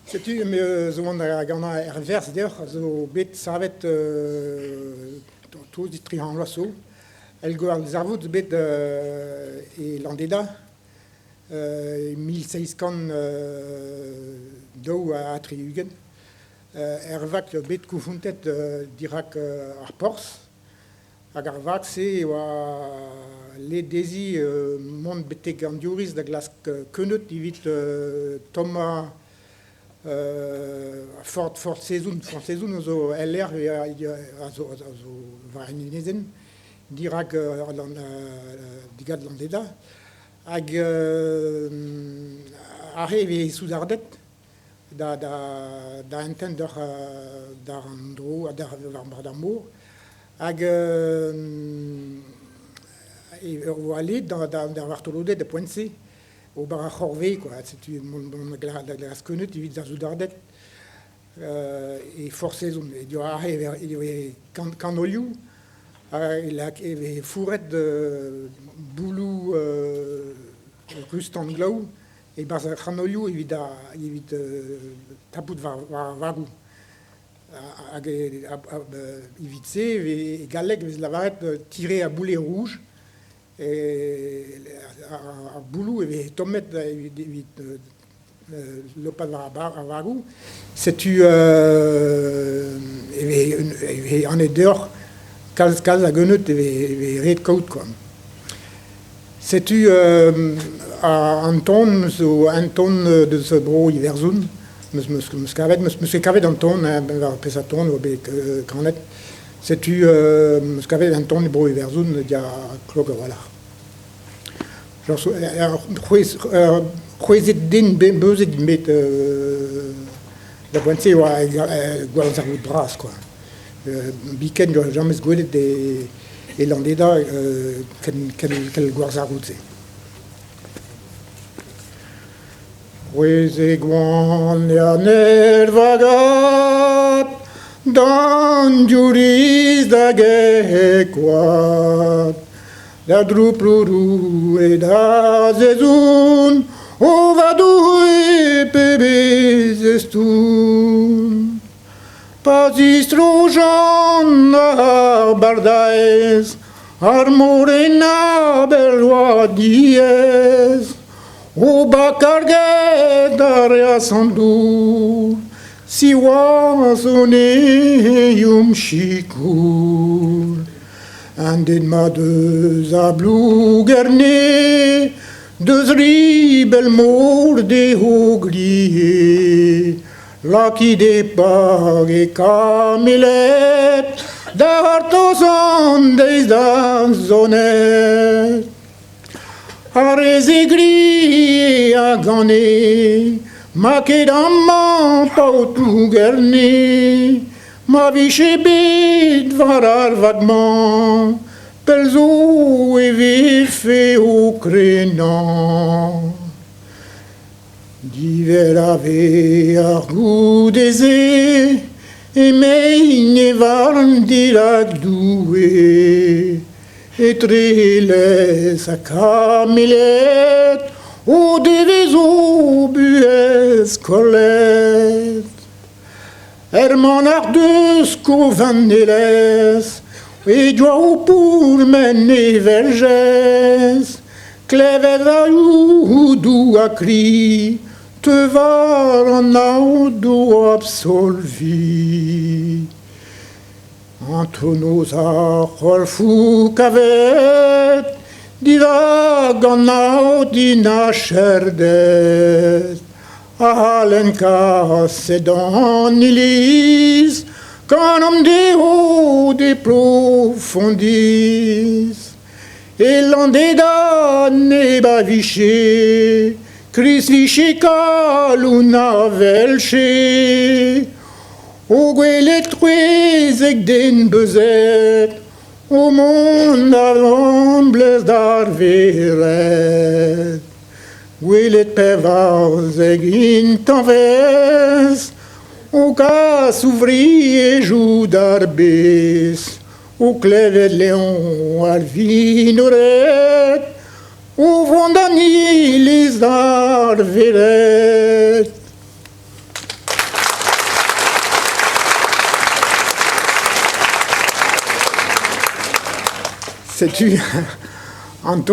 Setu zo an gant ar vers deoc'h, zo bet savet toz dit trihan loaso. El go ar zarvout bet e landeda, 1600 daou a triugen. Vak bet koufuntet dirak ar porzh. Hag ar vak se oa le dezi mont betek an dioriz da glas keneut evit Thomas fort sezoun zo LR a zo var enezen dirak digad landeda hag are ve soudardet da enten d'ar an dro war d'ar mor hag oa let da vartolodet da poentse au bar a c'horvez, quoi. C'est une glas kenneut evit da soudardet e forcezon. Et du a kanolioù, il a fourret boulou rustan glaou, et bas a kanolioù evit tapout vargou. Hag evit se, e galleg vez lavaret tiré a boulet rouge, ar boulou evit tommet evit lopat war a vargou. Setu evit an e deoc'h kalz a geneut evit ret kaout, quoi. Setu an ton de ce bro iverzoun, meus kavet an ton, war pez a ton, oa bet kranet. Setu meus kavet an ton e bro iverzoun dia klok voilà. C'hwezet den beuzet din bet da poentse oa gwall zarvout bras, quoi. Biken doa jamais gwelet e landeda kel gwar zarvout se. C'hwezet gwan er nervagat dan dioriz da gekwad da drouplou e da zezoun o vadou e pebez estoun. Pas istrojan ar bardaez ar morena belloa diez o bakarget ar reasandour si oa zoneum chikour. Un den ma deus a blou gerne, deus ribel mor de hoglier, laki de pag e kamelet, da hartozan deiz da zonet. Ar ezegri a gane, ma ket amman paoutou gerne, ma viche bet var ar vagman, pel zo evit fe o krenan. Divel ave ar goudeze, e mein varn dilag doue, e treles a kamelet, o devezo buez kollet. Man ar deus kovan neles, e doa o pour men e velgez, klevet a oudou a kri, te var an aoudou absolvi. Antonoz a c'holfou kavet, didag an aoud din a cherdet. Alenka sedan ilis, kanom de ho de profondis. E landeda ne ba viche, kris viche kalouna velche. O gwelet c'hwezek den beuzet, o mont avan blez d'ar veret. Gwelet pevar zeg intanvez, o ka souvri e jou d'ar bez, o klevet leon ar vinoret, o vont an iliz d'ar veret. C'est-tu Antoine